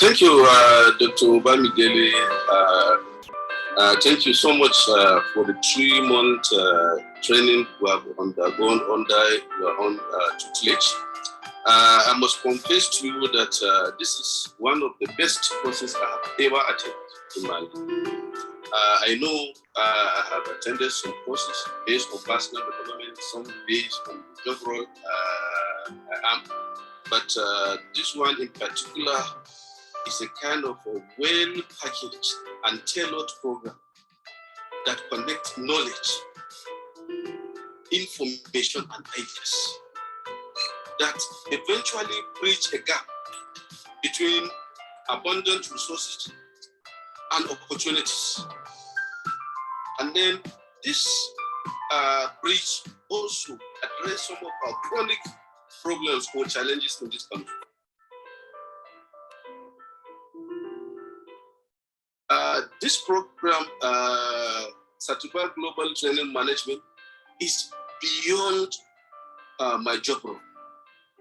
Thank you, Dr. Obamidele. Thank you so much for the 3-month training we have undergone under your own tutelage. I must confess to you that this is one of the best courses I have ever attended in my life. I know I have attended some courses based on personal development, some based on the job role I am, but this one in particular is a kind of a well-packaged and tailored program that connects knowledge, information, and ideas that eventually bridge a gap between abundant resources and opportunities. And then this bridge also address some of our chronic problems or challenges in this country. This program, Certified Global Training Management, is beyond my job role.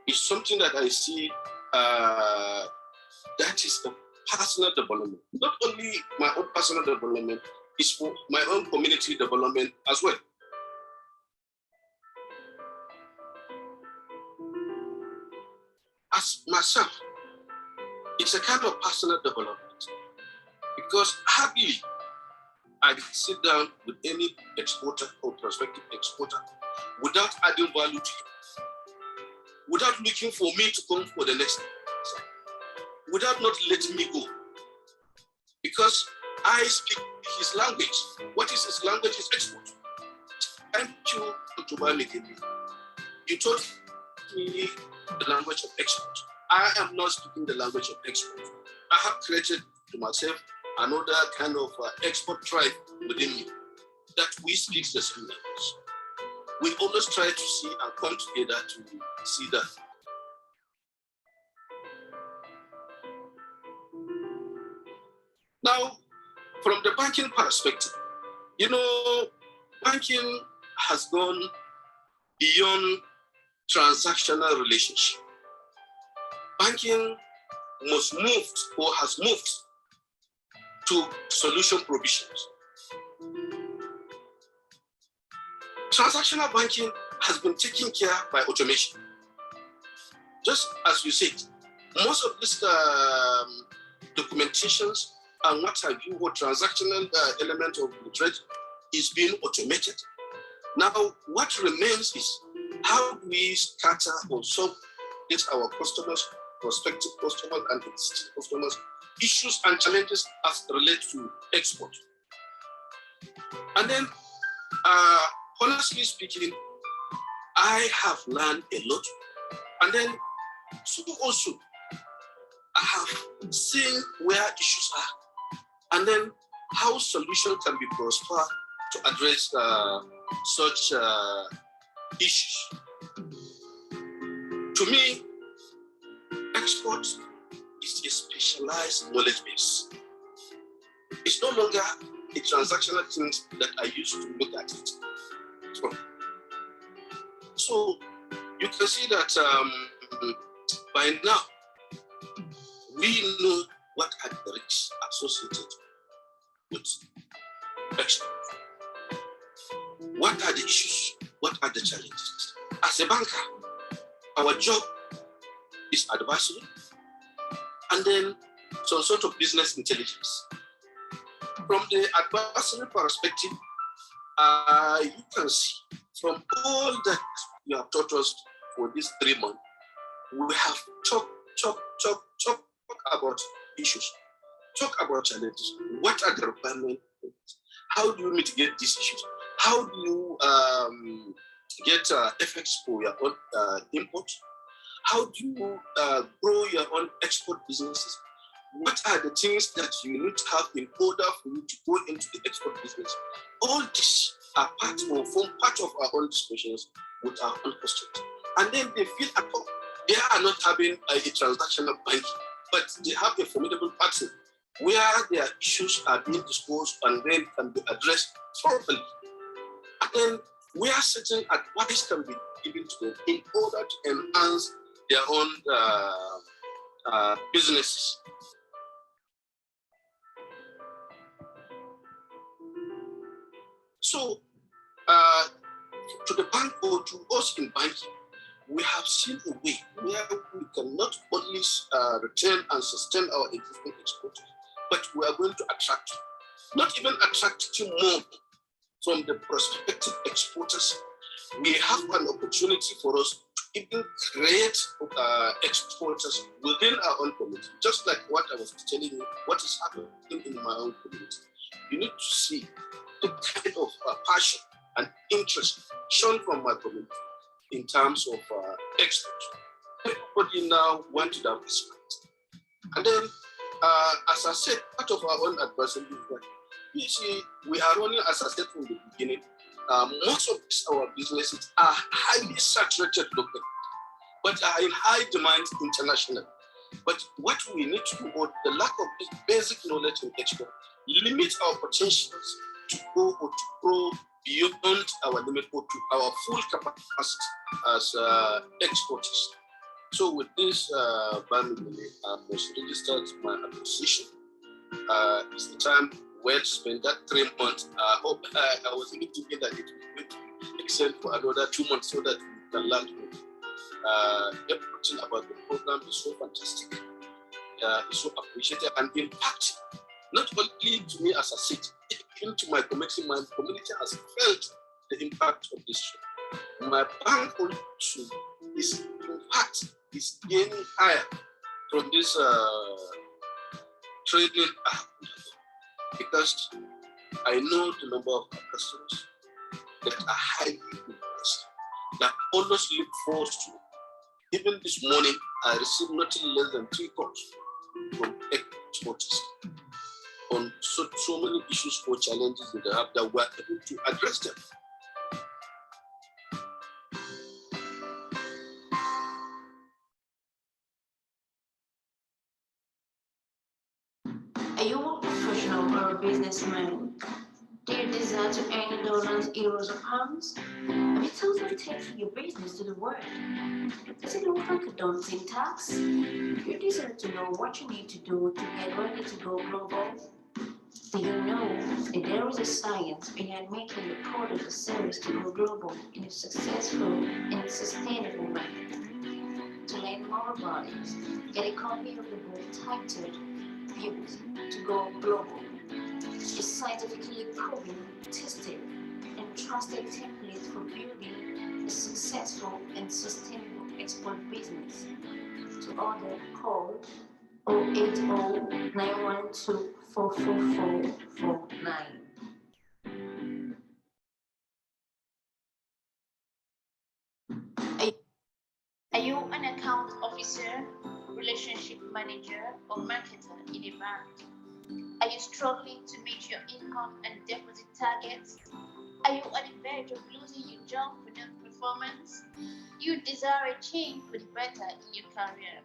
It's something that I see that is a personal development. Not only my own personal development, it's for my own community development as well. As myself, it's a kind of personal development because happily I sit down with any exporter or prospective exporter without adding value to him, without looking for me to come for the next time, without not letting me go. Because I speak his language. What is his language? Is export. Thank you, Dr. Bamidele. You taught me the language of export. I am not speaking the language of export. I have created to myself another kind of export tribe within me that we speak the same language. We always try to see and come together to see that. Now, from the banking perspective, banking has gone beyond transactional relationship. Banking must move or has moved to solution provisions. Transactional banking has been taken care of by automation. Just as you said, most of these documentations and what have you, what transactional element of the trade is being automated. Now, what remains is how do we scatter or solve our customers, prospective customers, and existing customers issues and challenges as relate to export. And then, honestly speaking, I have learned a lot. And then, so also, I have seen where issues are, and then how solutions can be prospered to address such issues. To me, export is a specialized knowledge base. It's no longer a transactional thing that I used to look at it from. So you can see that by now, we know what are the risks associated with export. What are the issues? What are the challenges? As a banker, our job is advisory, and then some sort of business intelligence. From the advisory perspective, you can see from all that you have taught us for these 3 months, we have talk about issues, talk about challenges. What are the requirements? How do you mitigate these issues? How do you get effects for your own import? How do you grow your own export businesses? What are the things that you need to have in order for you to go into the export business? All these are part or form part of our own discussions with our own customers. And then they feel at home. They are not having a transactional banking, but they have a formidable pattern where their issues are being disclosed and then can be addressed properly. And then where certain advice can be given to them in order to enhance their own businesses. So to the bank or to us in banking, we have seen a way where we can not only retain and sustain our existing exporters, but we are going to attract, not even attracting more from the prospective exporters. We have an opportunity for us to even create exporters within our own community, just like what I was telling you, what is happening in my own community. You need to see the kind of passion and interest shown from my community in terms of export. Everybody now wants to diversify. And then, as I said, part of our own advisory is that you see, we are running, as I said from the beginning, most of our businesses are highly saturated locally, but are in high demand internationally. But what we need to do, or the lack of this basic knowledge in export, limits our potentials to go or to grow beyond our limit or to our full capacity as exporters. So with this, I must register my appreciation. It's the time well spent, that 3 months. I hope I was even thinking that it would extend for another 2 months so that we can learn more. Everything about the program is so fantastic. It's so appreciated and impacting, not only to me as a city, even to my community. My community has felt the impact of this show. My bank also is, in fact, is gaining higher from this trading because I know the number of customers that are highly impressed, that always look forward to. Even this morning, I received nothing less than 3 calls from exporters on so many issues or challenges that they have that we're able to address them. Are you a professional or a businessman? Do you desire to earn dollars, euros, or pounds? Have you thought of taking your business to the world? Does it look like a daunting task? You desire to know what you need to do to get ready to go global? Do you know that there is a science behind making the product or service to go global in a successful and sustainable manner? To learn more about it, get a copy of the book titled Built to Go Global. A scientifically proven, tested, and trusted template for building a successful and sustainable export business. To order, call 080 912 44449. Are you an account officer, relationship manager, or marketer in a bank? Are you struggling to meet your income and deposit targets? Are you on the verge of losing your job for non-performance? You desire a change for the better in your career?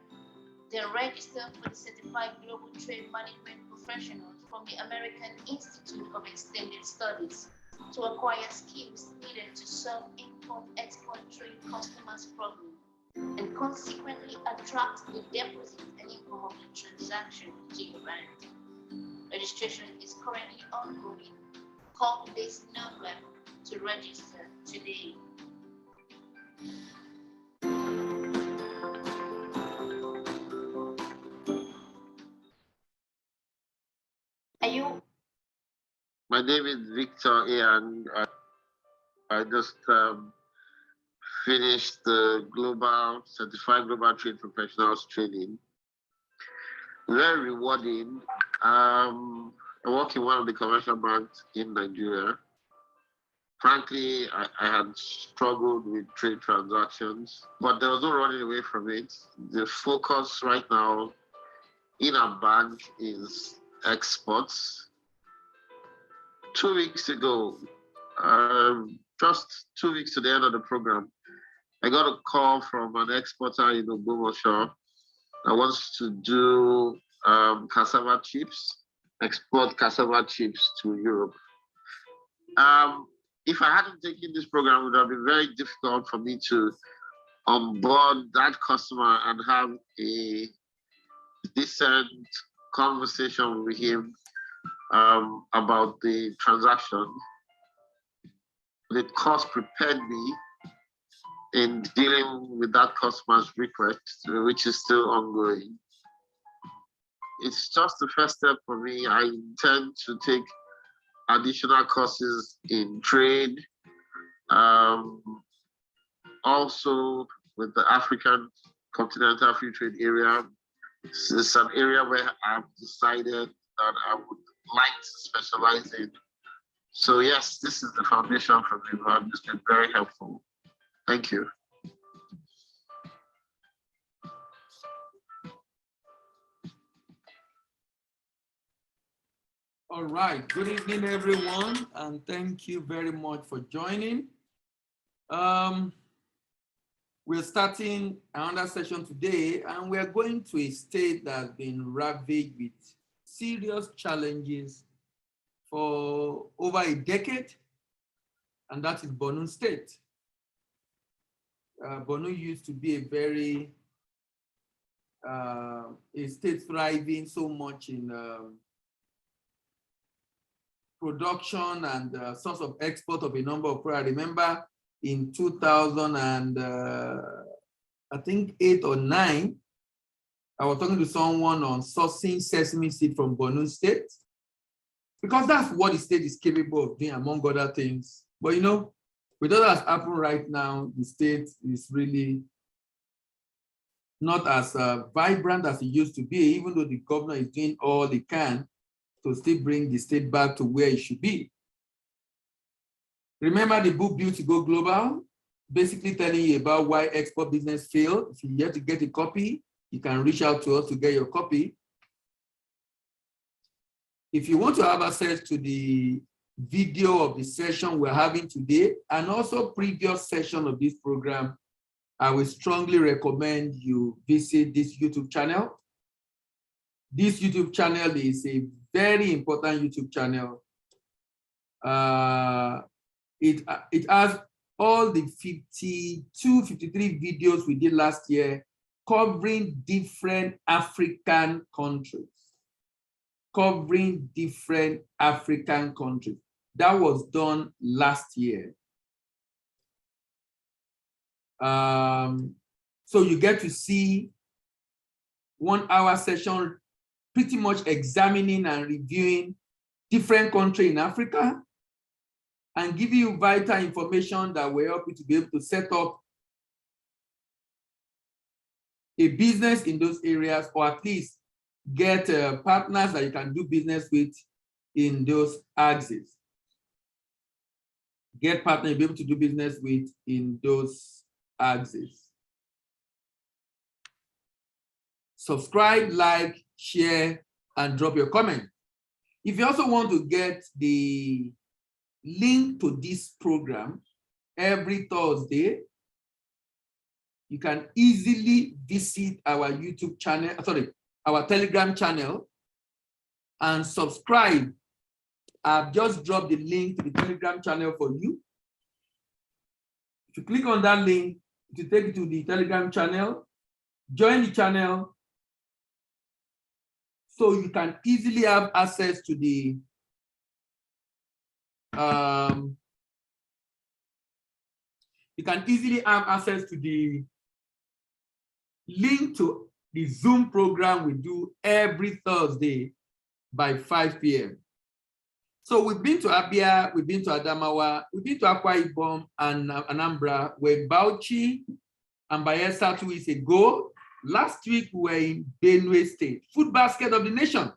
Then register for the Certified Global Trade Management Professionals from the American Institute of Extended Studies to acquire skills needed to solve import-export trade customers' problems and consequently attract the deposit and income of the transaction to your bank. Registration is currently ongoing. Call this number to register today. Are you? My name is Victor and I just finished the Certified Global Trade Professionals training. Very rewarding. I work in one of the commercial banks in Nigeria. Frankly, I had struggled with trade transactions, but there was no running away from it. The focus right now in our bank is exports. 2 weeks ago, just 2 weeks to the end of the program, I got a call from an exporter in Borno that wants to do cassava chips, export cassava chips to Europe. If I hadn't taken this program, it would have been very difficult for me to onboard that customer and have a decent conversation with him about the transaction. the cost prepared me in dealing with that customer's request, which is still ongoing. It's just the first step for me. I intend to take additional courses in trade, also with the African Continental Free Trade Area. It's an area where I've decided that I would like to specialize in. So yes, this is the foundation for me, but it's been very helpful. Thank you. All right, good evening, everyone, and thank you very much for joining. We're starting another session today, and we're going to a state that's been ravaged with serious challenges for over a decade, and that is Borno State. Borno used to be a state thriving so much in production and source of export of a number of products. I remember in 2000 and I think 8 or 9, I was talking to someone on sourcing sesame seed from Borno State, because that's what the state is capable of doing, among other things. But you know, with all that's happened right now, the state is really not as vibrant as it used to be, even though the governor is doing all he can to still bring the state back to where it should be. Remember the book Beauty Go Global, basically telling you about why export business failed. If you have to get a copy, you can reach out to us to get your copy. If you want to have access to the video of the session we're having today, and also previous session of this program, I will strongly recommend you visit this YouTube channel. This YouTube channel is a very important YouTube channel. It has all the 52, 53 videos we did last year covering different African countries. That was done last year. So you get to see 1 hour session pretty much examining and reviewing different countries in Africa and giving you vital information that will help you to be able to set up a business in those areas, or at least get partners that you can do business with in those axes. Get partners you'll be able to do business with in those axes. Subscribe, like, share, and drop your comment. If you also want to get the link to this program every Thursday, you can easily visit our YouTube channel, our Telegram channel, and subscribe. I've just dropped the link to the Telegram channel for you. If you click on that link, it will take you to the Telegram channel. Join the channel so you can easily have access to the link to the Zoom program we do every Thursday by 5 p.m. So we've been to Abia, we've been to Adamawa, we've been to Akwa Ibom and Anambra, we're Bauchi and Bayelsa 2 weeks ago. Last week we were in Benue State, food basket of the nation.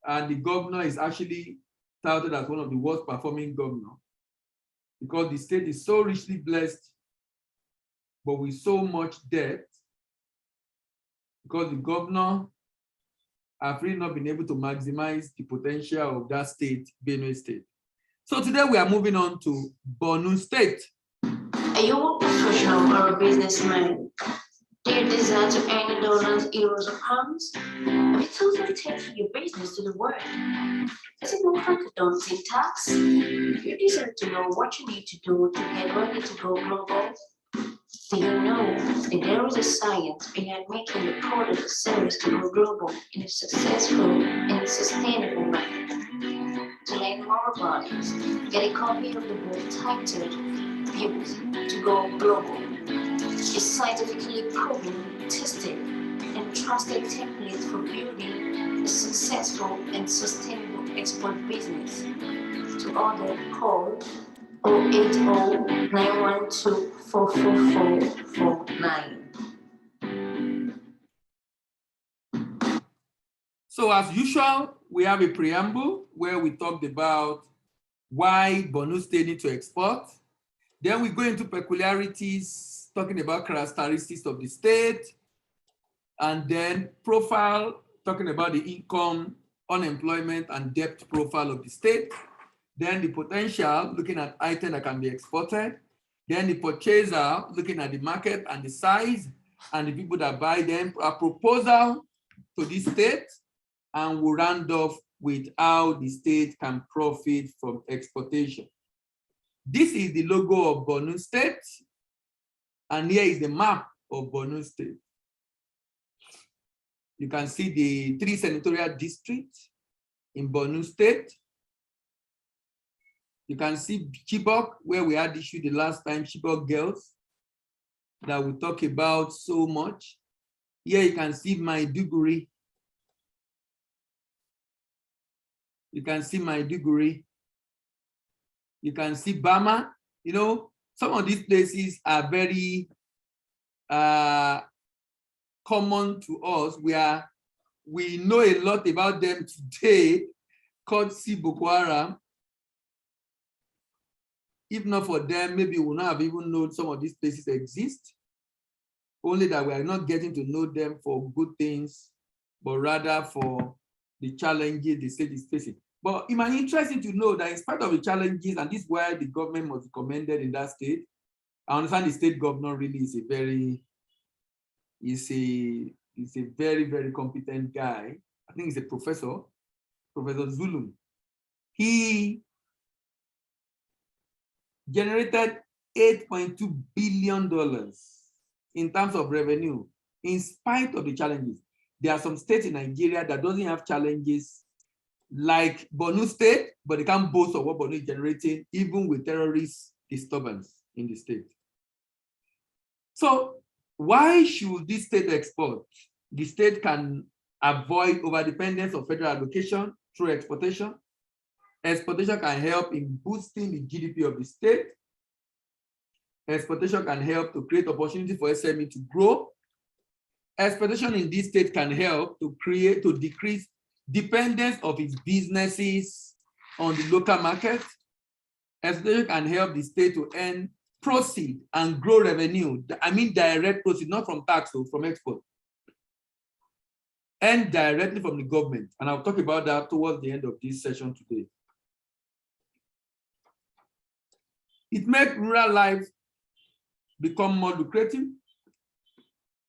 And the governor is actually touted as one of the worst performing governors because the state is so richly blessed, but with so much debt, because the governor have really not been able to maximize the potential of that state, Benue State. So today we are moving on to Borno State. Are you a professional or a businessman? Do you desire to earn dollars, euros, or pounds? Have you totally taken your business to the world? Does it look like a daunting task? You deserve to know what you need to do to get ready to go global. Do you know that there is a science behind making your product or service to go global in a successful and sustainable way? To learn more our bodies. Get a copy of the book titled Built to Go Global. A scientifically proven, tested, and trusted template for building a successful and sustainable export business. To order, call 080-912-44449. So as usual, we have a preamble where we talked about why Borno State need to export. Then we go into peculiarities, talking about characteristics of the state, and then profile, talking about the income, unemployment, and debt profile of the state. Then the potential, looking at items that can be exported. Then the purchaser, looking at the market and the size, and the people that buy them. A proposal to the state, and we'll round off with how the state can profit from exportation. This is the logo of Borno State, and here is the map of Borno State. You can see the 3 senatorial districts in Borno State. You can see Chibok, where we had issued the last time, Chibok girls, that we talk about so much. Here you can see Maiduguri. You can see Maiduguri. You can see Bama. You know, some of these places are very common to us. We know a lot about them today, called Boko Haram. If not for them, maybe we would not have even known some of these places exist. Only that we are not getting to know them for good things, but rather for the challenges the state is facing. But it might be interesting to know that in spite of the challenges, and this is why the government was commended in that state, I understand the state governor really is a very very competent guy. I think he's a professor, Professor Zulum. He generated $8.2 billion in terms of revenue, in spite of the challenges. There are some states in Nigeria that doesn't have challenges like Borno State, but they can't boast of what Borno is generating, even with terrorist disturbance in the state. So why should this state export? The state can avoid overdependence of federal allocation through exportation. Exportation can help in boosting the GDP of the state. Exportation can help to create opportunities for SME to grow. Exportation in this state can help to decrease dependence of its businesses on the local market. Exportation can help the state to earn proceeds and grow revenue. I mean direct proceeds, not from tax or from export. And directly from the government. And I'll talk about that towards the end of this session today. It makes rural life become more lucrative,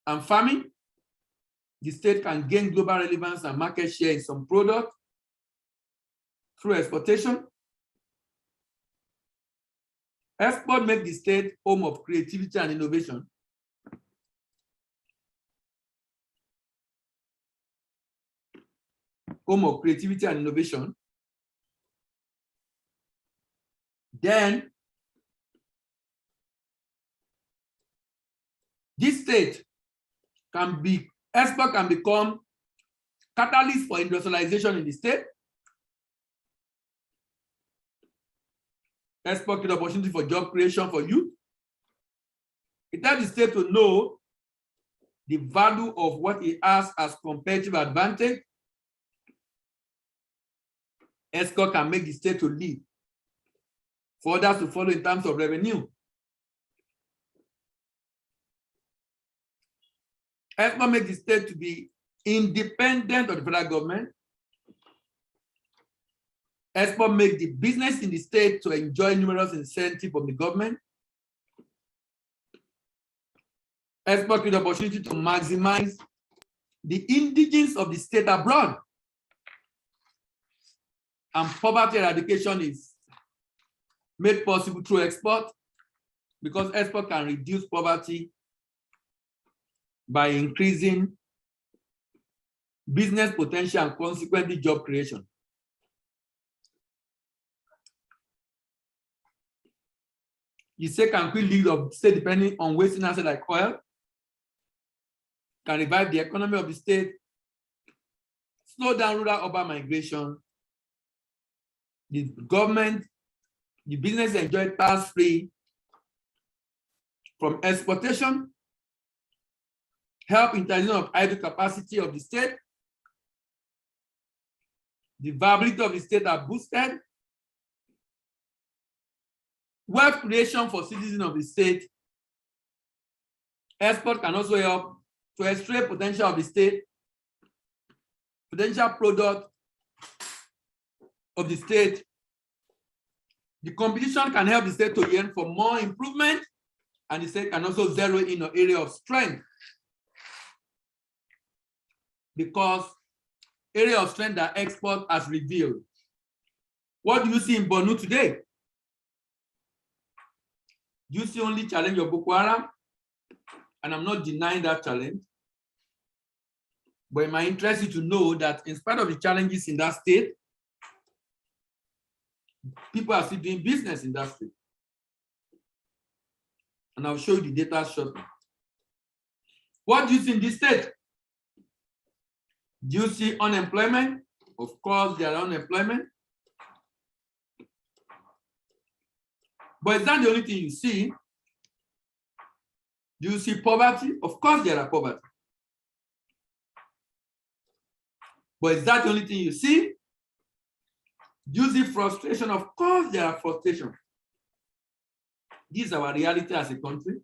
and farming. The state can gain global relevance and market share in some products through exportation. Export makes the state home of creativity and innovation. Home of creativity and innovation. Then this state export can become catalyst for industrialization in the state. Export creates opportunity for job creation for youth. It helps the state to know the value of what it has as competitive advantage. Export can make the state to lead, for others to follow in terms of revenue. Export makes the state to be independent of the federal government. Export makes the business in the state to enjoy numerous incentives from the government. Export creates the opportunity to maximize the indigenes of the state abroad. And poverty eradication is made possible through export, because export can reduce poverty by increasing business potential and consequently job creation. The state can quickly lead of the state depending on wasting assets like oil, can revive the economy of the state, slow down rural-urban migration. The government, the business enjoy tax-free from exportation, help in terms of idle capacity of the state, the viability of the state are boosted, wealth creation for citizens of the state. Export can also help to extract potential of the state, potential product of the state. The competition can help the state to yearn for more improvement, and the state can also zero in an area of strength, because area of strength that export has revealed. What do you see in Borno today? Do you see only challenge of Boko Haram? And I'm not denying that challenge. But it might interest you to know that in spite of the challenges in that state, people are still doing business in that state. And I'll show you the data shortly. What do you see in this state? Do you see unemployment? Of course, there are unemployment. But is that the only thing you see? Do you see poverty? Of course, there are poverty. But is that the only thing you see? Do you see frustration? Of course, there are frustration. This is our reality as a country.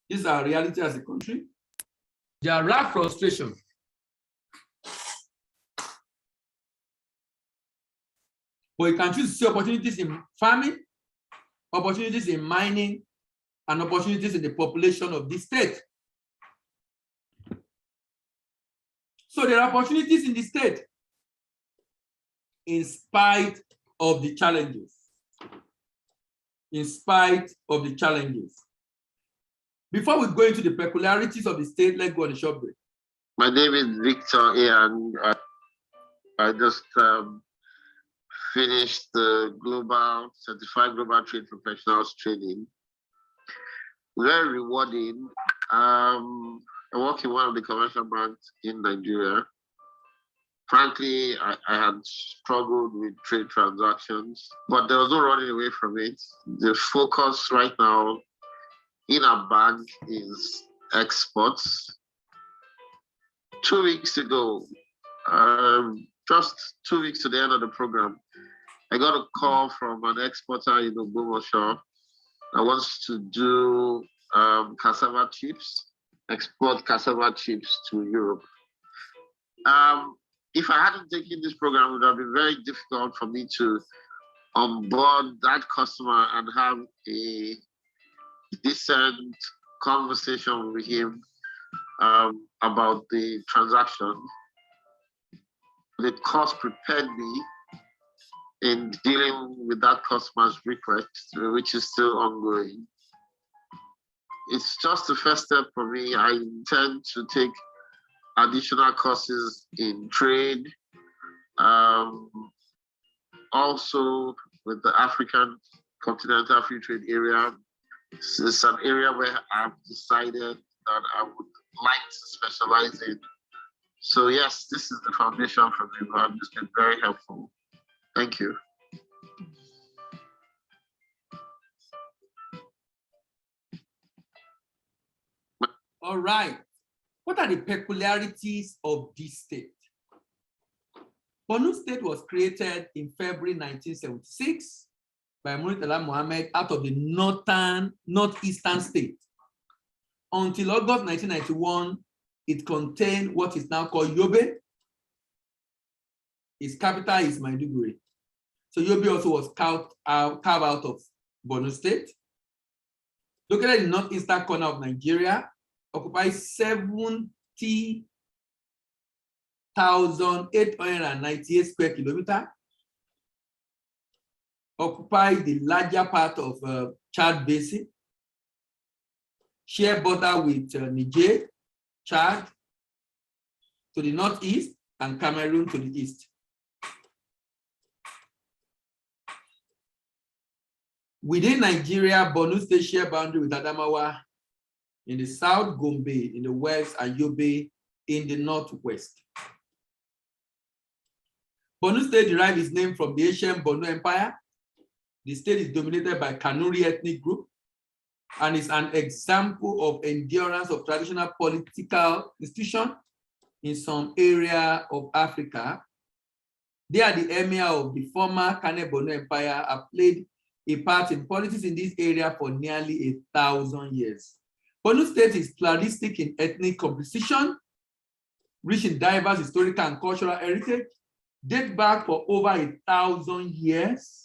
This is our reality as a country. There are frustration. But you can choose to see opportunities in farming, opportunities in mining, and opportunities in the population of this state. So there are opportunities in the state in spite of the challenges. In spite of the challenges. Before we go into the peculiarities of the state, let's go on a short break. My name is Victor and I just finished the Certified Global Trade Professionals training. Very rewarding. I work in one of the commercial banks in Nigeria. Frankly, I had struggled with trade transactions, but there was no running away from it. The focus right now in our bank is exports. 2 weeks ago, just 2 weeks to the end of the program, I got a call from an exporter in Borno that wants to do cassava chips, export cassava chips to Europe. If I hadn't taken this program, it would have been very difficult for me to onboard that customer and have a decent conversation with him about the transaction. The course prepared me in dealing with that customer's request, which is still ongoing. It's just the first step for me. I intend to take additional courses in trade, also with the African Continental Free Trade Area. It's an area where I've decided that I would like to specialize in. So yes, this is the foundation for me, and it's been very helpful. Thank you. All right. What are the peculiarities of this state? Borno State was created in February 1976 by Murtala Mohammed out of the northeastern state. Until August 1991, it contained what is now called Yobe. Its capital is Maiduguri. So Yobe also was carved out of Borno State. Located in the northeastern corner of Nigeria, occupies 70,898 square kilometers, occupies the larger part of Chad Basin, share border with Niger, Chad to the northeast, and Cameroon to the east. Within Nigeria, Borno State share boundary with Adamawa in the south, Gombe in the west, and Yobe in the northwest. Borno State derived its name from the ancient Borno Empire. The state is dominated by Kanuri ethnic group and is an example of endurance of traditional political institution in some area of Africa. They are the emir of the former Kane Borno Empire, have played a part in politics in this area for nearly 1,000 years. Borno State is pluralistic in ethnic composition, rich in diverse historical and cultural heritage, date back for over 1,000 years.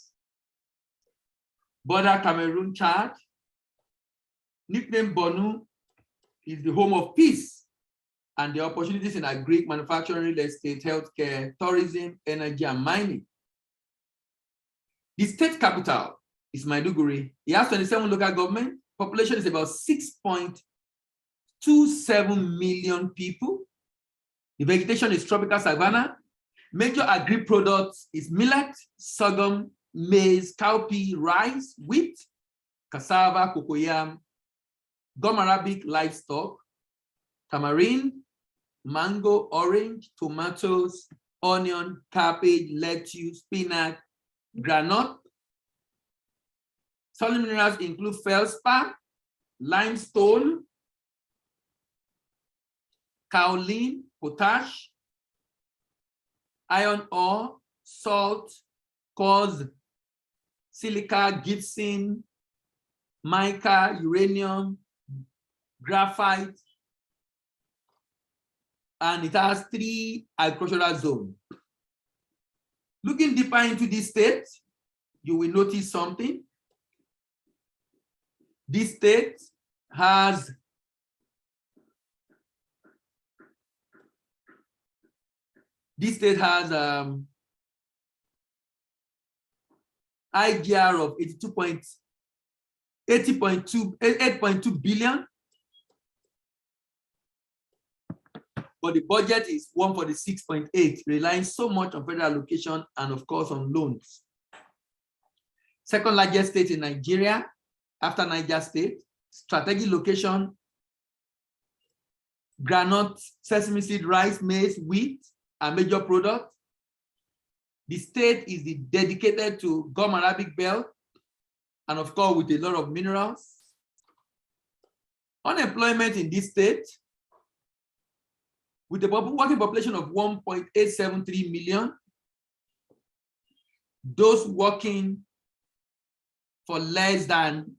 Border Cameroon, Chad. Nicknamed Borno is the home of peace and the opportunities in agri, manufacturing, real estate, healthcare, tourism, energy, and mining. The state capital is Maiduguri. It has 27 local government. Population is about 6.27 million people. The vegetation is tropical savanna. Major agri products is millet, sorghum, maize, cowpea, rice, wheat, cassava, cocoyam, gum arabic, livestock, tamarind, mango, orange, tomatoes, onion, cabbage, lettuce, spinach, granite. Solid minerals include feldspar, limestone, kaolin, potash, iron ore, salt, quartz, silica, gypsum, mica, uranium, graphite, and it has 3 agricultural zones. Looking deeper into this state, you will notice something. This state has IGR of 8.2 billion, but the budget is 146.8, relying so much on federal allocation and of course on loans. Second largest state in Nigeria after Niger State. Strategic location: groundnut, sesame seed, rice, maize, wheat are major products. The state is dedicated to gum Arabic belt, and of course with a lot of minerals. Unemployment in this state, with a working population of 1.873 million, those working for less than,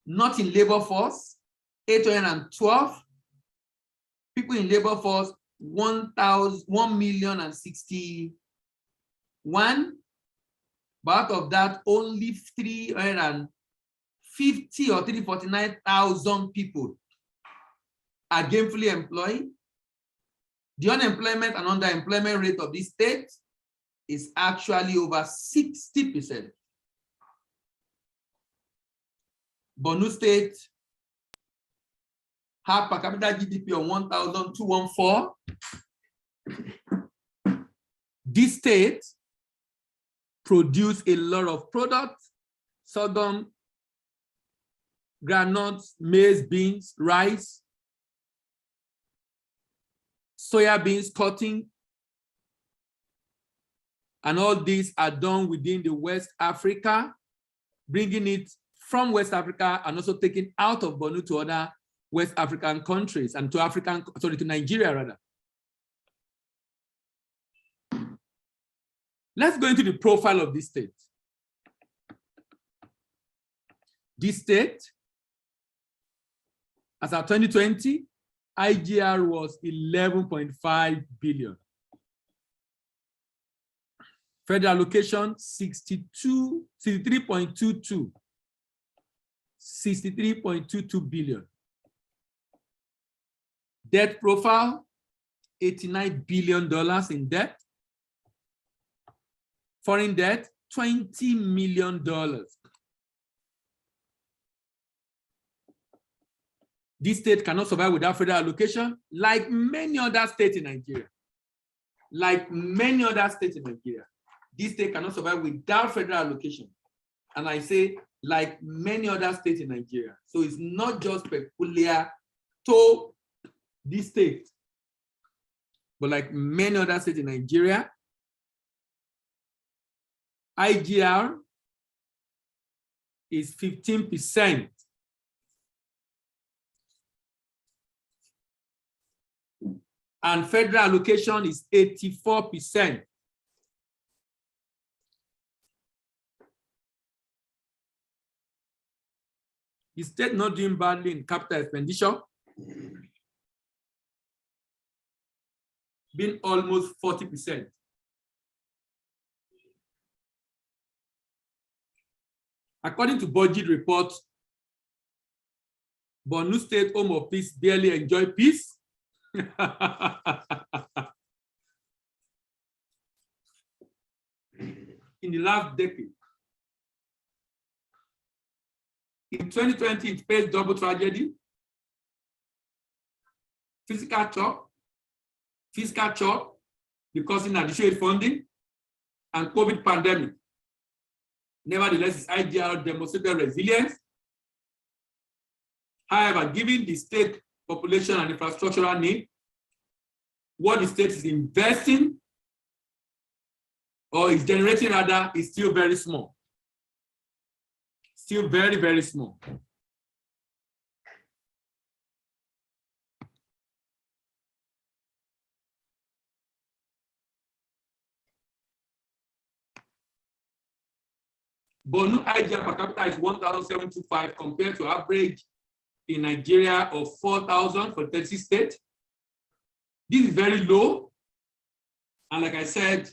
not in labor force, 812, people in labor force, 1,061,061, but out of that, only 350 or 349,000 people are gainfully employed. The unemployment and underemployment rate of this state is actually over 60%. Borno State have per capita GDP of 1,214. This state produce a lot of products: sorghum, groundnuts, maize, beans, rice, soya beans, cotton, and all these are done within the West Africa, bringing it from West Africa and also taken out of Borno to other West African countries and to Nigeria rather. Let's go into the profile of this state. This state, as of 2020, IGR was 11.5 billion. Federal allocation 63.22 billion. Debt profile, $89 billion in debt. Foreign debt, $20 million. This state cannot survive without federal allocation, like many other states in Nigeria. this state cannot survive without federal allocation. And I say, like many other states in Nigeria. So it's not just peculiar to this state, but like many other states in Nigeria, IGR is 15%. And federal allocation is 84%. The state not doing badly in capital expenditure, being almost 40%. According to budget report, Borno State Home Office barely enjoy peace. In the last decade. In 2020, it faced double tragedy, fiscal shock because in additional funding and COVID pandemic. Nevertheless, its IGR demonstrated resilience. However, given the state population and infrastructural need, what the state is investing or is generating rather is still very small. Still very, very small. Borno IGR per capita is 1,725 compared to average in Nigeria of 4,000 for 30 states. This is very low. And like I said,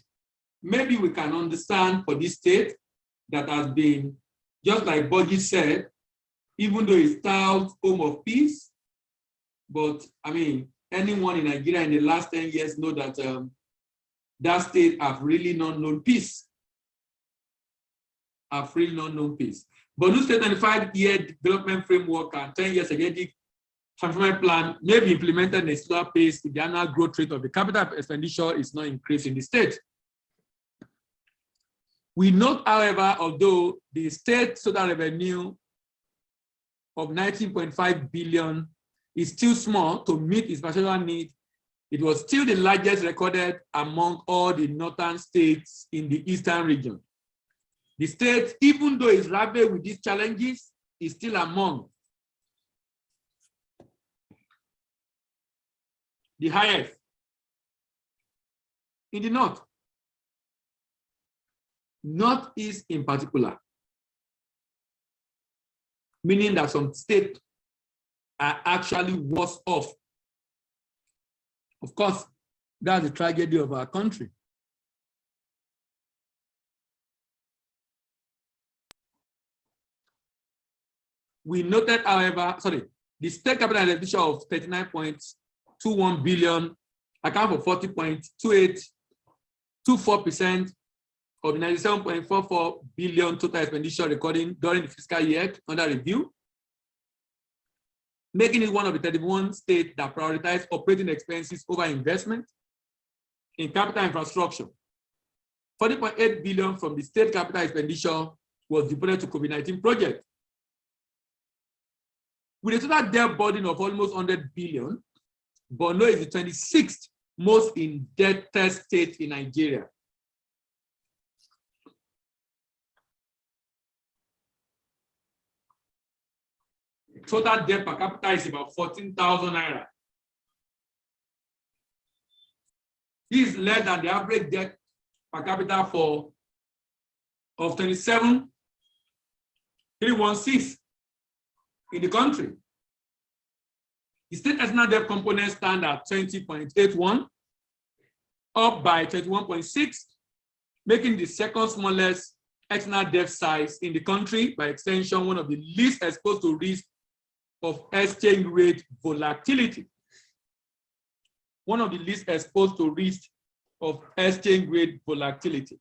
maybe we can understand for this state that has been, just like Boji said, even though it's styled home of peace, but I mean, anyone in Nigeria in the last 10 years know that that state have really not known peace. Have really not known peace. Borno State 25-year development framework and 10-year strategic transformation plan may be implemented in a slower pace if the annual growth rate of the capital expenditure is not increased in the state. We note, however, although the state total revenue of 19.5 billion is still small to meet its national need, it was still the largest recorded among all the northern states in the eastern region. The state, even though it's ravaged with these challenges, is still among the highest in the north. Northeast in particular, meaning that some states are actually worse off. Of course, that's the tragedy of our country. We noted, however, the state capital expenditure of 39.21 billion account for 40.24% of the 97.44 billion total expenditure recorded during the fiscal year under review, making it one of the 31 states that prioritize operating expenses over investment in capital infrastructure. 40.8 billion from the state capital expenditure was devoted to COVID-19 projects. With a total debt burden of almost 100 billion, Borno is the 26th most indebted state in Nigeria. Total debt per capita is about 14,000 naira. This is less than the average debt per capita of 27,316 in the country. The state national debt component stands at 20.81, up by 21.6, making the second smallest external debt size in the country, by extension, one of the least exposed to risk of exchange rate volatility. One of the least exposed to risk of exchange rate volatility.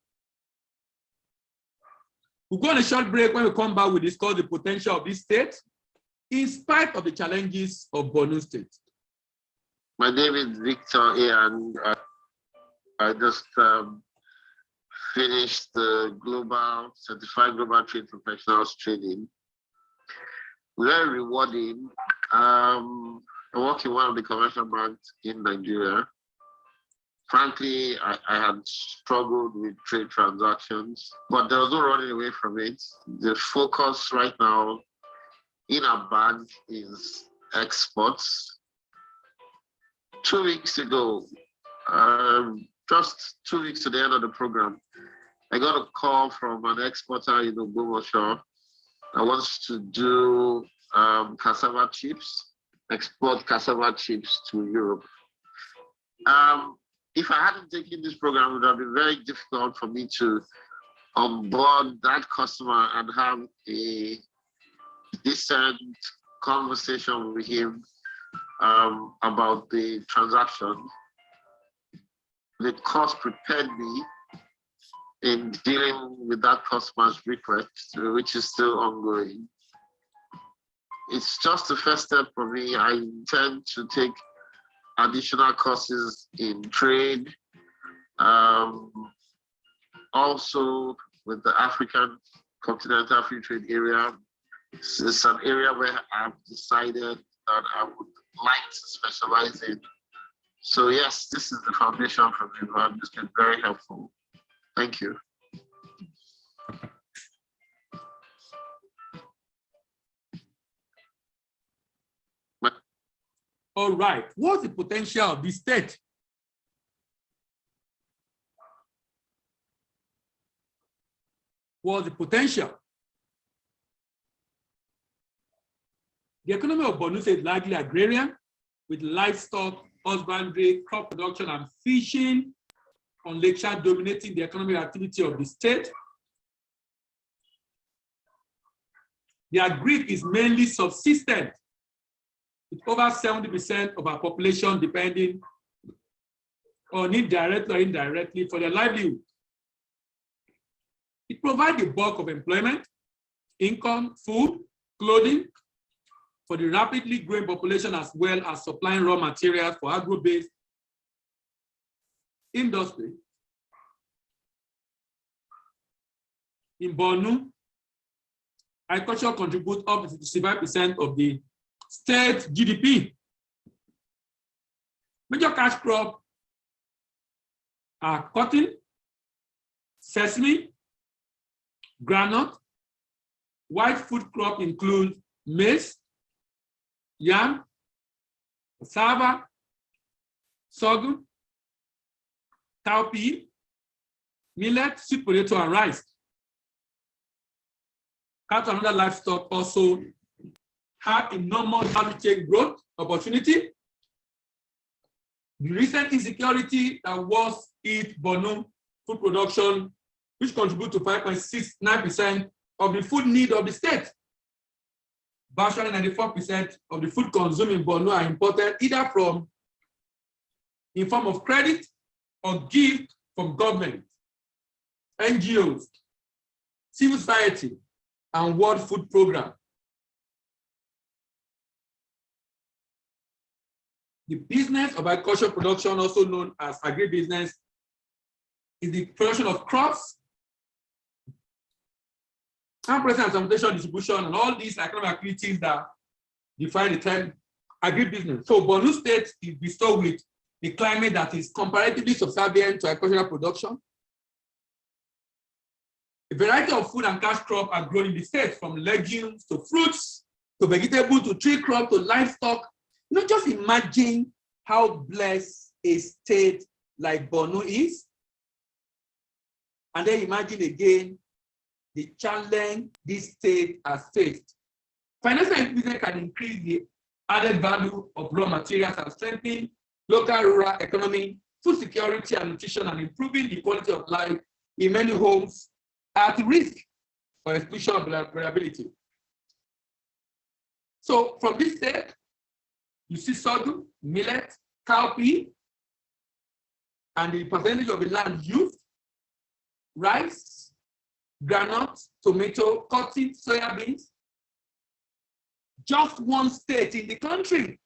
We'll go on a short break. When we come back, we'll discuss the potential of this state in spite of the challenges of Borno State. My name is Victor, and I just finished the global certified global trade professionals training. Very rewarding. I work in one of the commercial banks in Nigeria. Frankly, I had struggled with trade transactions, but there was no running away from it. The focus right now in our bank is exports. 2 weeks ago, just 2 weeks to the end of the program, I got a call from an exporter in Borno that wants to do cassava chips, export cassava chips to Europe. If I hadn't taken this program, it would have been very difficult for me to onboard that customer and have a decent conversation with him about the transaction. The course prepared me in dealing with that customer's request, which is still ongoing. It's just the first step for me. I intend to take additional courses in trade, also with the African Continental Free Trade Area. It's an area where I've decided that I would like to specialize in. So yes, this is the foundation for me, and it's been very helpful. Thank you. All right, what's the potential of the state? What's the potential? The economy of Borno is largely agrarian, with livestock, husbandry, crop production, and fishing on Lake Chad dominating the economic activity of the state. The agric is mainly subsistent, with over 70% of our population depending on it directly or indirectly for their livelihood. It provides the bulk of employment, income, food, clothing for the rapidly growing population, as well as supplying raw materials for agro-based industry. In Borno, agriculture contributes up to 65% of the state GDP. Major cash crops are cotton, sesame, groundnut. White food crop include maize, yam, cassava, sorghum, cowpea, millet, sweet potato, and rice. Cattle and other livestock also have enormous value chain growth opportunity. The recent insecurity that was hit Borno food production, which contribute to 5.69% of the food need of the state. Virtually 94% of the food consumed in Borno are imported either from in form of credit or gift from government, NGOs, civil society, and World Food Program. The business of agricultural production, also known as agribusiness, is the production of crops, and processing, transportation, distribution, and all these economic activities that define the term agribusiness. So Borno State is bestowed with a climate that is comparatively subservient to agricultural production. A variety of food and cash crops are grown in the state, from legumes to fruits to vegetables to tree crops to livestock. You know, just imagine how blessed a state like Borno is. And then imagine again the challenge this state has faced. Financial business can increase the added value of raw materials and strengthen local rural economy, food security and nutrition, and improving the quality of life in many homes at risk for exclusion of vulnerability. So from this state, you see sorghum, millet, cowpea, and the percentage of the land used, rice, groundnut, tomato, cotton, soya beans. Just one state in the country.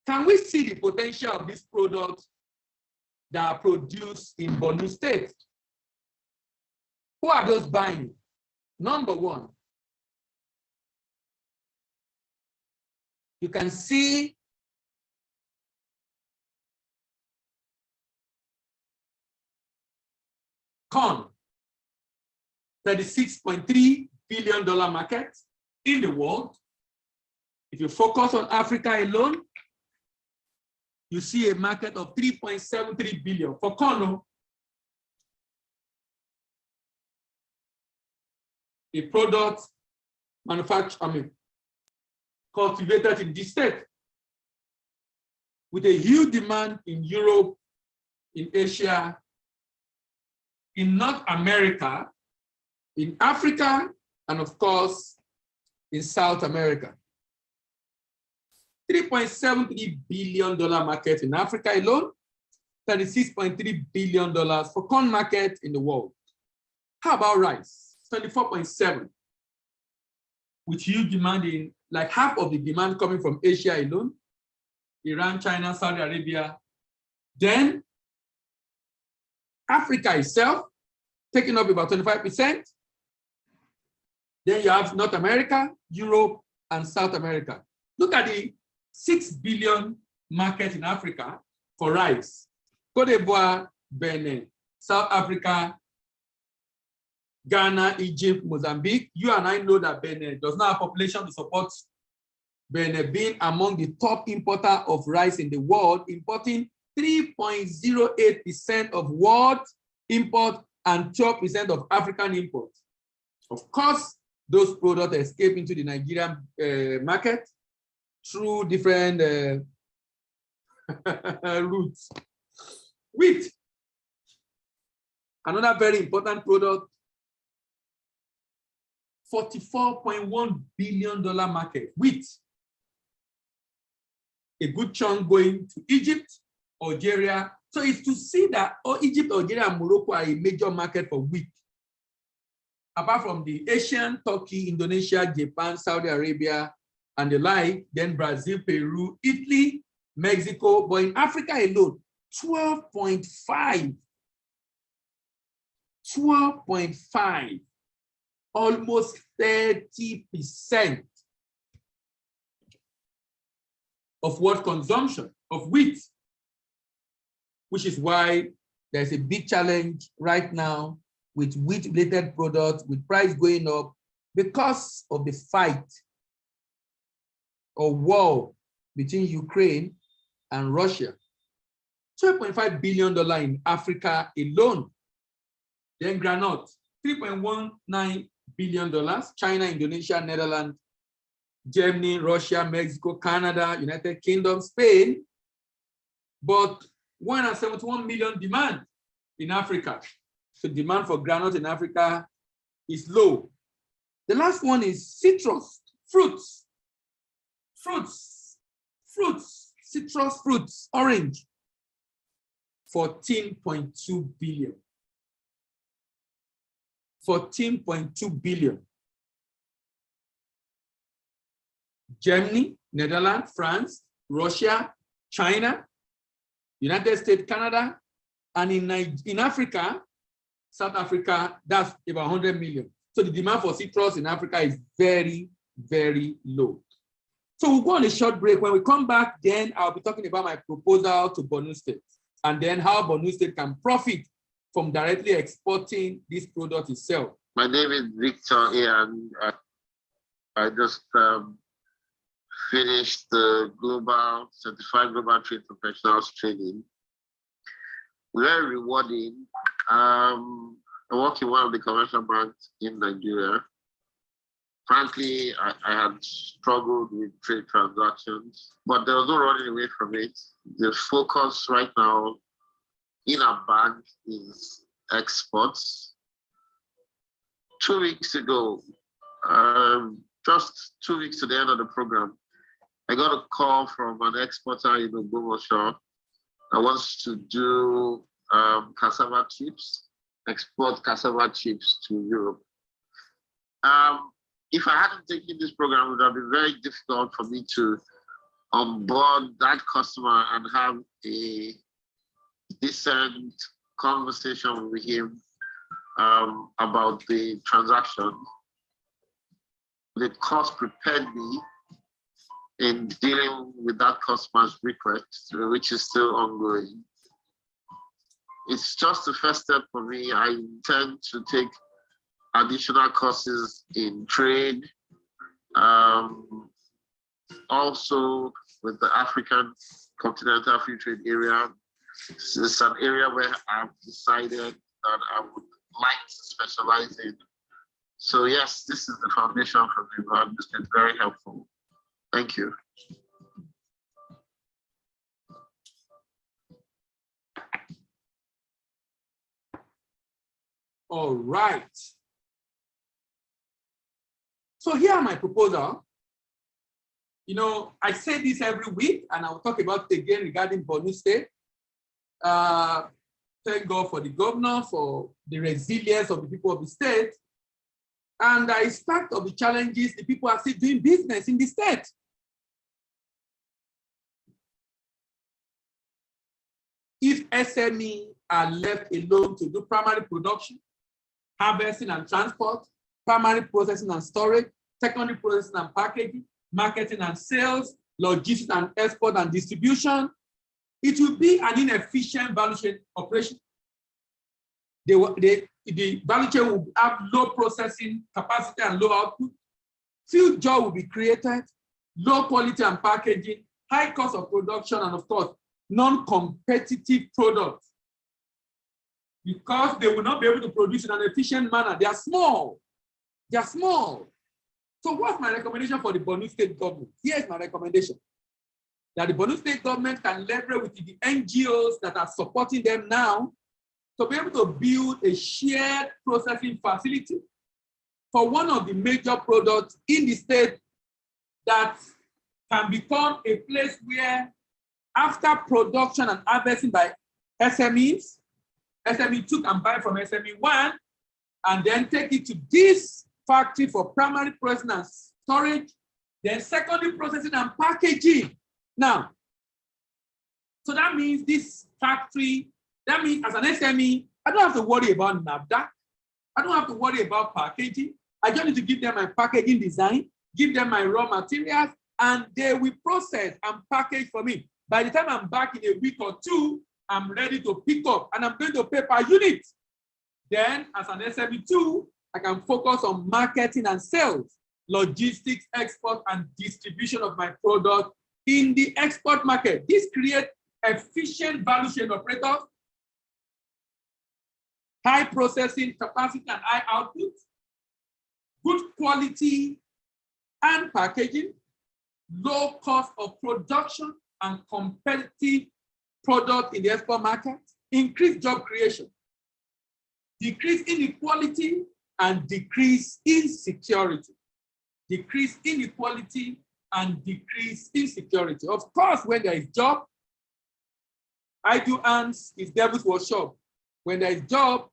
Can we see the potential of this product that are produced in Borno State. Who are those buying? Number one, you can see corn, $36.3 billion market in the world. If you focus on Africa alone, you see a market of 3.73 billion for corn. A product manufactured, cultivated in this state, with a huge demand in Europe, in Asia, in North America, in Africa, and of course, in South America. $3.73 billion market in Africa alone, $36.3 billion for corn market in the world. How about rice? 24.7, with huge demand in, like half of the demand coming from Asia alone, Iran, China, Saudi Arabia. Then Africa itself, taking up about 25%. Then you have North America, Europe, and South America. Look at the 6 billion market in Africa for rice. Cote d'Ivoire, Benin, South Africa, Ghana, Egypt, Mozambique. You and I know that Benin does not have population to support Benin being among the top importer of rice in the world, importing 3.08% of world import and 12% of African import. Of course, those products escape into the Nigerian market through different routes. Wheat, another very important product, $44.1 billion market. Wheat, a good chunk going to Egypt, Algeria. So it's to see that Egypt, Algeria, and Morocco are a major market for wheat. Apart from the Asian, Turkey, Indonesia, Japan, Saudi Arabia, and the like, then Brazil, Peru, Italy, Mexico, but in Africa alone, 12.5, almost 30% of world consumption of wheat, which is why there's a big challenge right now with wheat-related products, with price going up because of the fight or war between Ukraine and Russia. $12.5 billion in Africa alone. Then granite, $3.19 billion, China, Indonesia, Netherlands, Germany, Russia, Mexico, Canada, United Kingdom, Spain, but 171 million demand in Africa. So demand for granite in Africa is low. The last one is citrus, fruits, citrus fruits, orange, 14.2 billion. 14.2 billion. Germany, Netherlands, France, Russia, China, United States, Canada, and in Africa, South Africa, that's about 100 million. So the demand for citrus in Africa is very, very low. So we'll go on a short break. When we come back, then I'll be talking about my proposal to Borno State, and then how Borno State can profit from directly exporting this product itself. My name is Victor, and I just finished the Certified Global Trade Professionals training. Very rewarding. I work in one of the commercial banks in Nigeria. Frankly, I had struggled with trade transactions, but there was no running away from it. The focus right now in our bank is exports. 2 weeks ago, just 2 weeks to the end of the program, I got a call from an exporter in Borno that wants to do cassava chips, export cassava chips to Europe. If I hadn't taken this program, it would have been very difficult for me to onboard that customer and have a decent conversation with him about the transaction. The course prepared me in dealing with that customer's request, which is still ongoing. It's just the first step for me. I intend to take additional courses in trade, also with the African Continental Free Trade Area. It's an area where I've decided that I would like to specialize in. So yes, this is the foundation for me, but it's been very helpful. Thank you. All right. So here are my proposal. You know, I say this every week, and I'll talk about it again regarding Borno State. Thank God for the governor, for the resilience of the people of the state. And in spite of the challenges, the people are still doing business in the state. If SME are left alone to do primary production, harvesting and transport, primary processing and storage, secondary processing and packaging, marketing and sales, logistics and export and distribution, it will be an inefficient value chain operation. The value chain will have low processing capacity and low output. Few jobs will be created, low quality and packaging, high cost of production, and of course, non-competitive products. Because they will not be able to produce in an efficient manner. They are small. They are small. So what's my recommendation for the Borno State government? Here's my recommendation. That the Borno State government can leverage with the NGOs that are supporting them now to be able to build a shared processing facility for one of the major products in the state that can become a place where after production and harvesting by SMEs, SME 2 can buy from SME 1 and then take it to this factory for primary processing and storage, then secondary processing and packaging. Now, so that means this factory, that means as an SME, I don't have to worry about NAFDAC. I don't have to worry about packaging. I just need to give them my packaging design, give them my raw materials, and they will process and package for me. By the time I'm back in a week or two, I'm ready to pick up and I'm going to pay per unit. Then as an SME2, I can focus on marketing and sales, logistics, export, and distribution of my product in the export market. This creates efficient value chain operators, high processing capacity and high output, good quality and packaging, low cost of production and competitive product in the export market, increase job creation, decrease inequality, and decrease insecurity. Decrease inequality and decrease insecurity. Of course, when there is job, idle hands is devil's workshop. When there is job,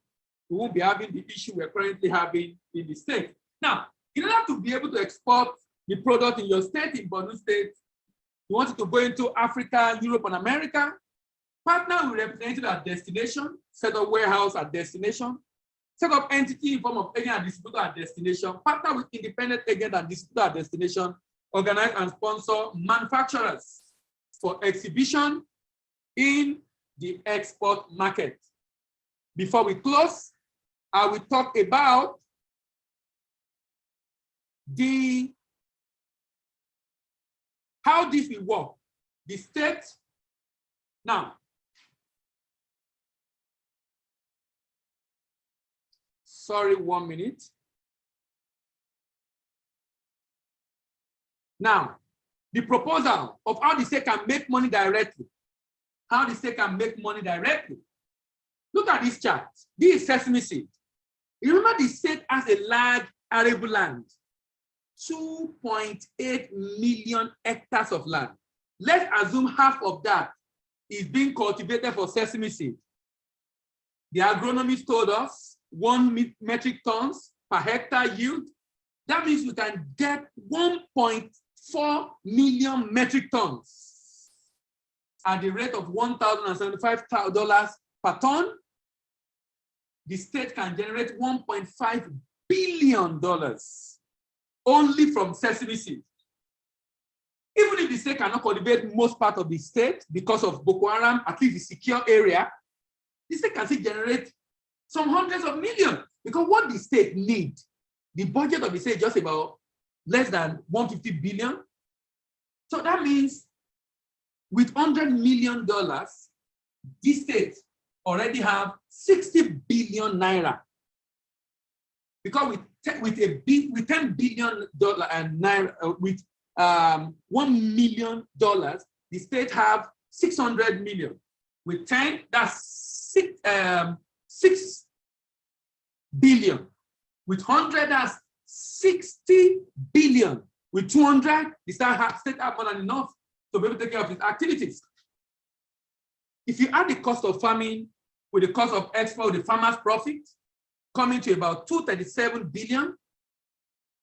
we won't be having the issue we're currently having in the state. Now, in order to be able to export the product in your state, in Borno State, you want to go into Africa, Europe, and America, partner with representative at destination, set up warehouse at destination, set up entity in form of agent and distributor at destination, partner with independent agent and distributor at destination, organize and sponsor manufacturers for exhibition in the export market. Before we close, I will talk about how this will work. The state, now, sorry, 1 minute. Now, the proposal of how the state can make money directly. How the state can make money directly. Look at this chart. This is sesame seed. You remember the state has a large arable land, 2.8 million hectares of land. Let's assume half of that is being cultivated for sesame seed. The agronomist told us 1 metric tons per hectare yield. That means we can get 1.4 million metric tons at the rate of $1,075 per ton, the state can generate $1.5 billion only from sesame seed. Even if the state cannot cultivate most part of the state because of Boko Haram, at least the secure area, the state can still generate some hundreds of millions. Because what the state needs, the budget of the state is just about less than $150 billion. So that means with $100 million, this state already have 60 billion naira. Because with $10 billion and naira, with $1 million, the state have 600 million. With 10, that's 6 billion. With 100, that's 60 billion. With 200, the state have more than enough to be able to take care of its activities. If you add the cost of farming with the cost of export, the farmer's profit, coming to about 237 billion,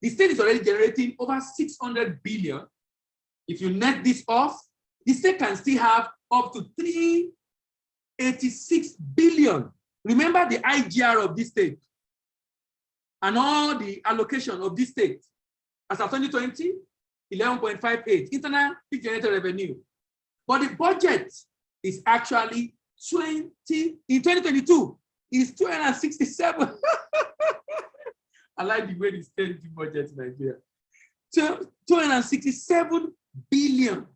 the state is already generating over 600 billion. If you net this off, the state can still have up to 386 billion. Remember the IGR of this state and all the allocation of this state. As of 2020, 11.58 internal generated revenue. But the budget is actually in 2022 is 267. I like the way the state budget in Nigeria. So 267 billion.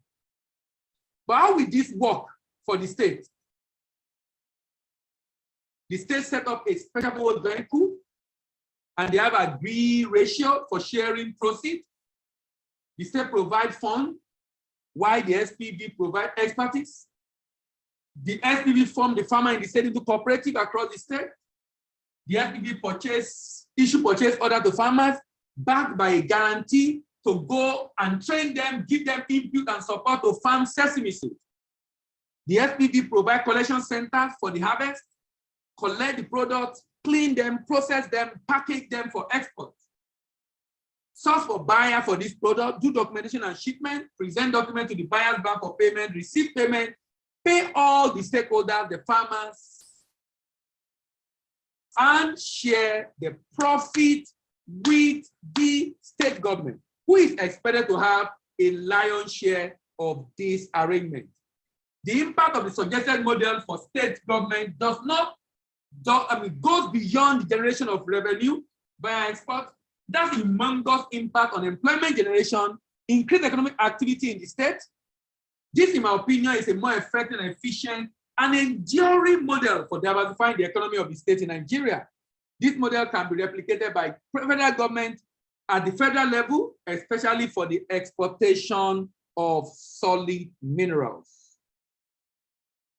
But how will this work for the state? The state set up a special purpose vehicle and they have a agreed ratio for sharing proceeds. The state provides funds while the SPV provide expertise. The SPV form the farmer in the state into cooperative across the state. The SPV issue purchase order to farmers backed by a guarantee to go and train them, give them input and support to farm sesame seed. The SPV provide collection centers for the harvest, collect the products, clean them, process them, package them for export. Source for buyer for this product, do documentation and shipment, present document to the buyer's bank for payment, receive payment, pay all the stakeholders, the farmers, and share the profit with the state government, who is expected to have a lion's share of this arrangement. The impact of the suggested model for state government goes beyond the generation of revenue via export. That's humongous impact on employment generation, increased economic activity in the state. This, in my opinion, is a more effective and efficient and enduring model for diversifying the economy of the state in Nigeria. This model can be replicated by federal government at the federal level, especially for the exportation of solid minerals.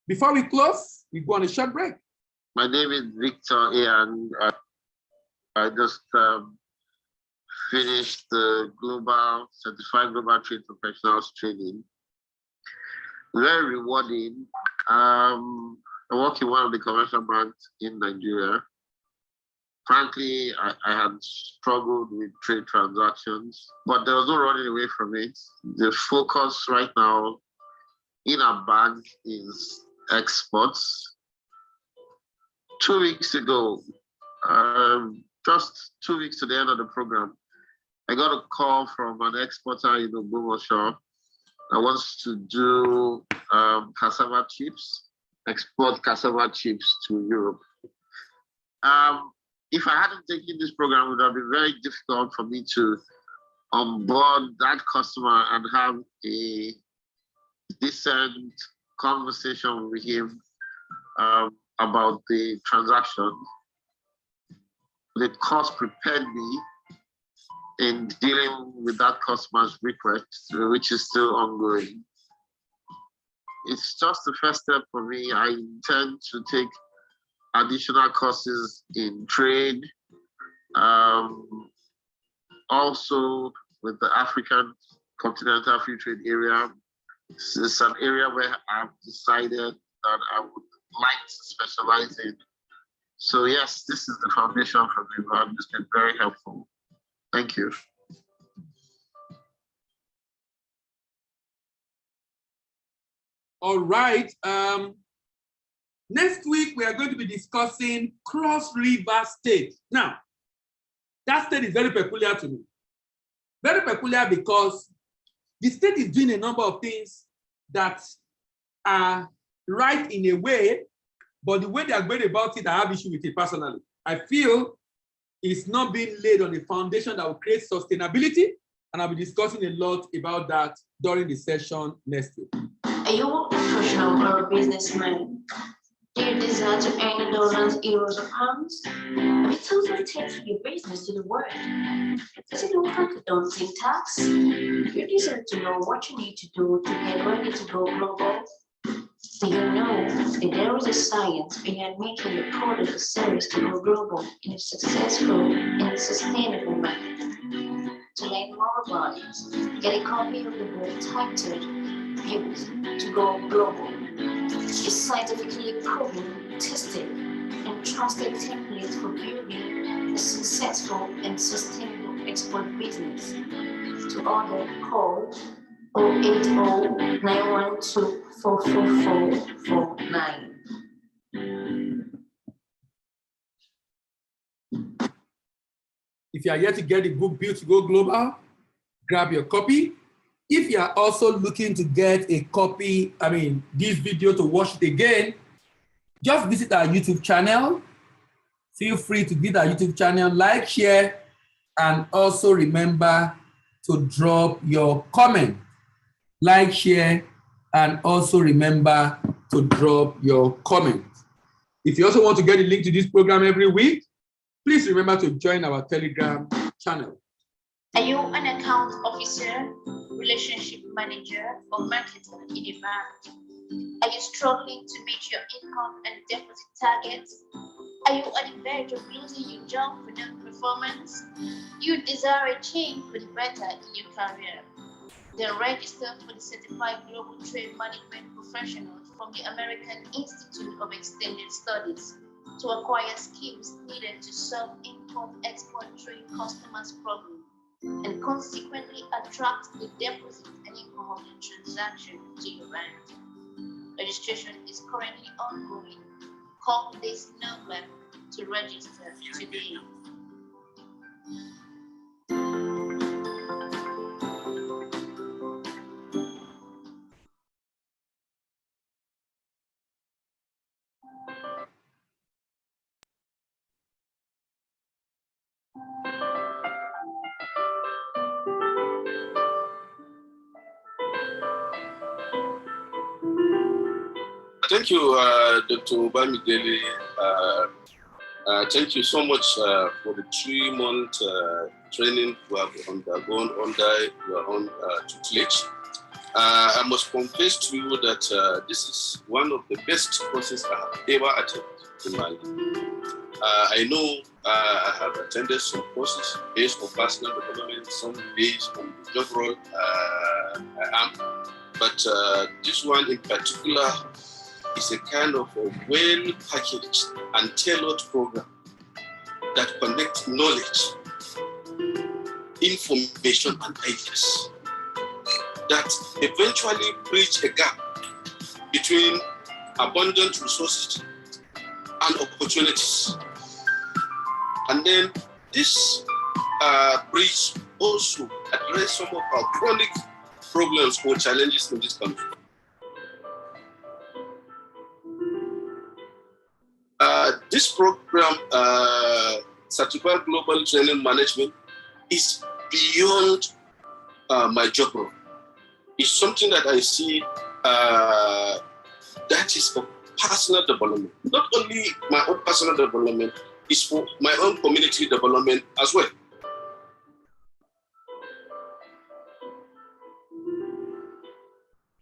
Before we close, we go on a short break. My name is Victor A. and I just finished the Certified Global Trade Professionals training. Very rewarding. I work in one of the commercial banks in Nigeria. Frankly, I had struggled with trade transactions, but there was no running away from it. The focus right now in our bank is exports. 2 weeks ago, just 2 weeks to the end of the program, I got a call from an exporter in Borno that wants to do cassava chips, export cassava chips to Europe. If I hadn't taken this program, it would have been very difficult for me to onboard that customer and have a decent conversation with him about the transaction. The course prepared me in dealing with that customer's request, which is still ongoing. It's just the first step for me. I intend to take additional courses in trade, also with the African Continental Free Trade Area. It's an area where I've decided that I would like to specialize in. So yes, this is the foundation for me, and it's been very helpful. Thank you. All right. Next week, we are going to be discussing Cross River State. Now, that state is very peculiar to me. Very peculiar because the state is doing a number of things that are right in a way, but the way they are going about it, I have issue with it personally. I feel it's not being laid on a foundation that will create sustainability, and I'll be discussing a lot about that during the session next week. Are you a professional or a businessman? Do you desire to earn dollars, euros, or pounds? Have you totally taken your business to the world? Does it look like a daunting task? You deserve to know what you need to do to get ready to go global. Do you know that there is a science behind making your product or service to go global in a successful and sustainable manner? To learn more about it, get a copy of the book titled Built to Go Global. A scientifically proven, tested, and trusted template for building a successful and sustainable export business. To order, call 080-912-44449. If you are yet to get the book Built to Go Global, grab your copy. If you are also looking to get a copy, this video to watch it again, just visit our YouTube channel. Feel free to visit our YouTube channel, like, share, and also remember to drop your comment. Like, share, and also remember to drop your comment. If you also want to get a link to this program every week, please remember to join our Telegram channel. Are you an account officer, relationship manager, or marketer in a bank? Are you struggling to meet your income and deposit targets? Are you at the verge of losing your job for non-performance? You desire a change for the better in your career? Then register for the Certified Global Trade Management Professionals from the American Institute of Extended Studies to acquire skills needed to solve import-export trade customers' problems and consequently attract the deposit and income of the transaction to your bank. Registration is currently ongoing. Call this number to register today. Thank you, Dr. Obamidele. Thank you so much for the 3-month training we have undergone under your own tutelage. I must confess to you that this is one of the best courses I have ever attended in my life. I know I have attended some courses based on personal development, some based on the job role I am, but this one in particular is a kind of a well-packaged and tailored program that connects knowledge, information, and ideas that eventually bridge a gap between abundant resources and opportunities. And then this bridge also address some of our chronic problems or challenges in this country. This program, Certified Global Training Management, is beyond my job role. It's something that I see that is for personal development. Not only my own personal development, it's for my own community development as well.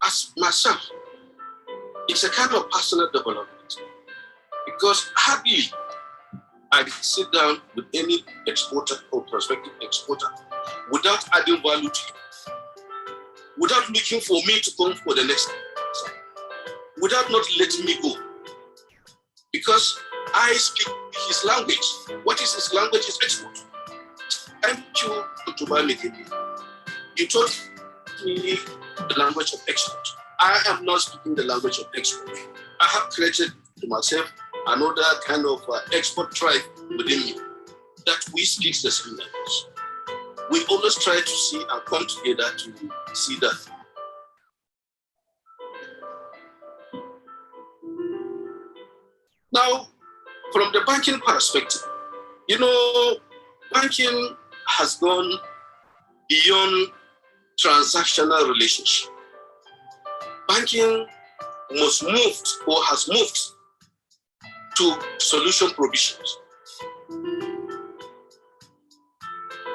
As myself, it's a kind of personal development. Because hardly I sit down with any exporter or prospective exporter without adding value to you, without looking for me to come for the next time, without not letting me go. Because I speak his language. What is his language? Is export. Thank you, Dr. Bamidele. You taught me the language of export. I am not speaking the language of export. I have created to myself another kind of export tribe within me that we speak the same language. We always try to see and come together to see that. Now, from the banking perspective, banking has gone beyond transactional relationship. Banking has moved to solution provisions.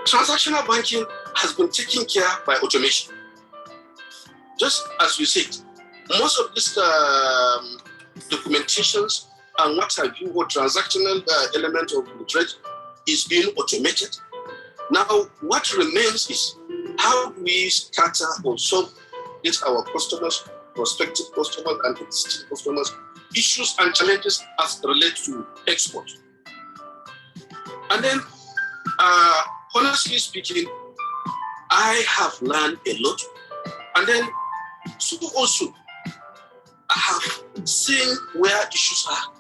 Transactional banking has been taken care by automation. Just as you said, most of these documentations and what have you, or transactional element of the trade is being automated. Now, what remains is how do we scatter or solve our customers, prospective customers, and existing customers issues and challenges as relates to export. And then, honestly speaking, I have learned a lot. And then, so also, I have seen where issues are,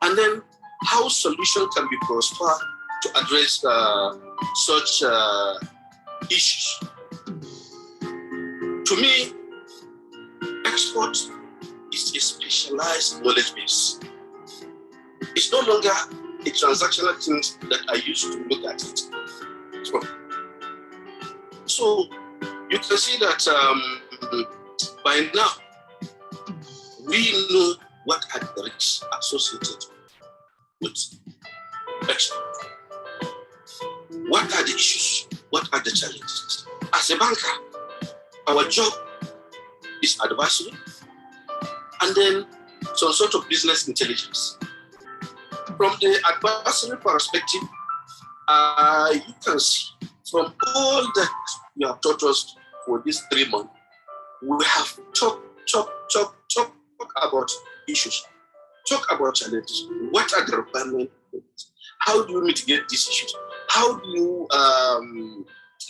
and then how solution can be prospered to address such issues. To me, export is a specialized knowledge base. It's no longer a transactional thing that I used to look at it. So you can see that by now, we know what are the risks associated with export. What are the issues? What are the challenges? As a banker, our job is advisory and then some sort of business intelligence. From the advisory perspective, you can see from all that you have taught us for these 3 months, we have talk about issues, talk about challenges. What are the requirements? How do you mitigate these issues? How do you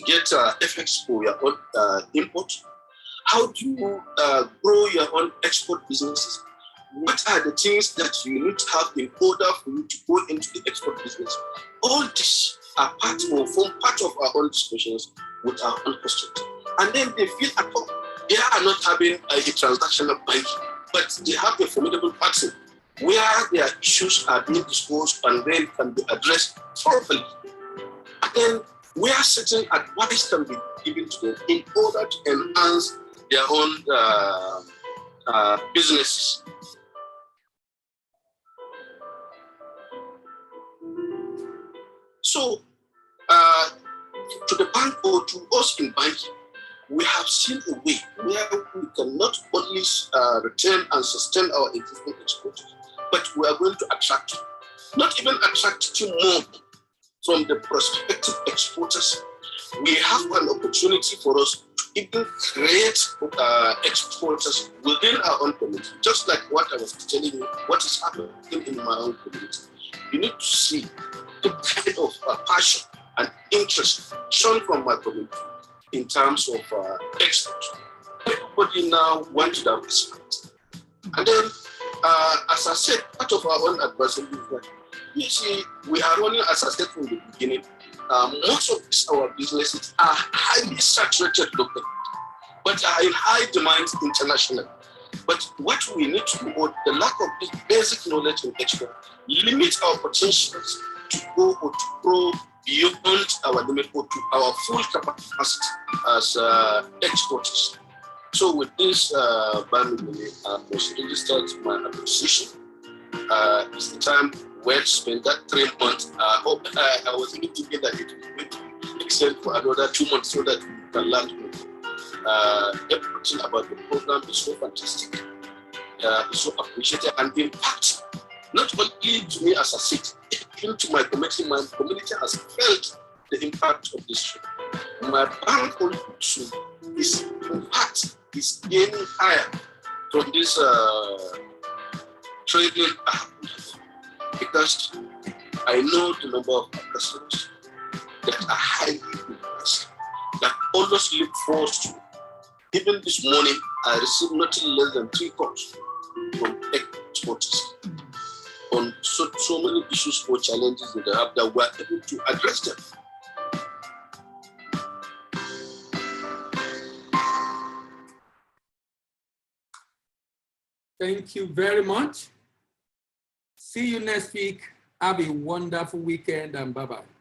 get effects for your own import? How do you grow your own export businesses? What are the things that you need to have in order for you to go into the export business? All these are form part of our own discussions with our own customers. And then they feel at home. They are not having a transactional banking, but they have a formidable pattern where their issues are being disclosed and then can be addressed properly. And then where certain advice can be given to them in order to enhance their own businesses. So, to the bank or to us in banking, we have seen a way where we can not only retain and sustain our existing exporters, but we are going to attract, not even attract more from the prospective exporters. We have an opportunity for us to even create exporters within our own community, just like what I was telling you, what is happening in my own community. You need to see the kind of passion and interest shown from my community in terms of export. Everybody now wants to diversify. And then, as I said, part of our own advisory is that, you see, we are running, as I said from the beginning, most of our businesses are highly saturated locally, but are in high demand internationally. But what we need to do, or the lack of this basic knowledge in export, limits our potentials to go or to grow beyond our limit or to our full capacity as exporters. So with this, I must register my appreciation. It's the time well spent, that 3 months. I hope I was even thinking that it would be extended for another 2 months so that we can learn more. Everything about the program is so fantastic. It's so appreciated, and in fact, not only to me as I said, even to my community has felt the impact of this show. My bank also is, in fact, is gaining higher from this trading because I know the number of customers that are highly impressed, that always look forward to Even this morning, I received nothing less than 3 calls from exporters on so many issues or challenges that they have that we're able to address them. Thank you very much. See you next week. Have a wonderful weekend and bye-bye.